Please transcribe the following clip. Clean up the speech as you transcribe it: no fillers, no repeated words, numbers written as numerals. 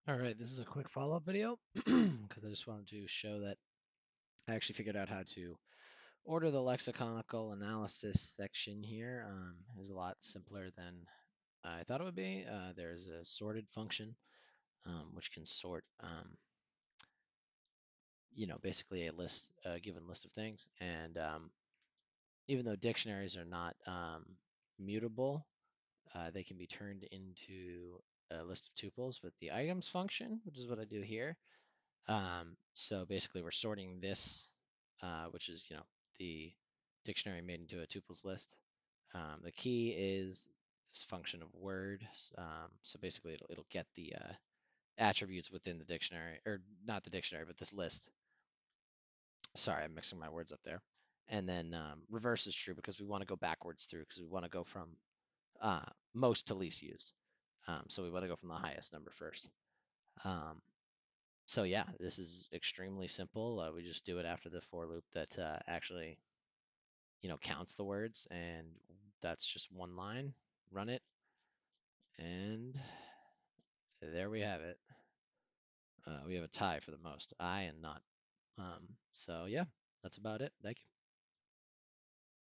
All right, this is a quick follow-up video because I just wanted to show that I actually figured out how to order the lexiconical analysis section here. Is a lot simpler than I thought it would be. There's a sorted function which can sort, basically a given list of things. And even though dictionaries are not mutable, they can be turned into a list of tuples with the items function, which is what I do here. So basically we're sorting this, which is, the dictionary made into a tuples list. The key is this function of word. So basically it'll get the attributes within the dictionary, or not the dictionary, but this list. Sorry, I'm mixing my words up there. And then reverse is true because we want to go backwards through because we want to go from uh, most to least used. So we want to go from the highest number first. Um, So yeah, this is extremely simple. We just do it after the for loop that actually, counts the words, and that's just one line. Run it, and there we have it. We have a tie for the most I and not. So yeah, that's about it. Thank you.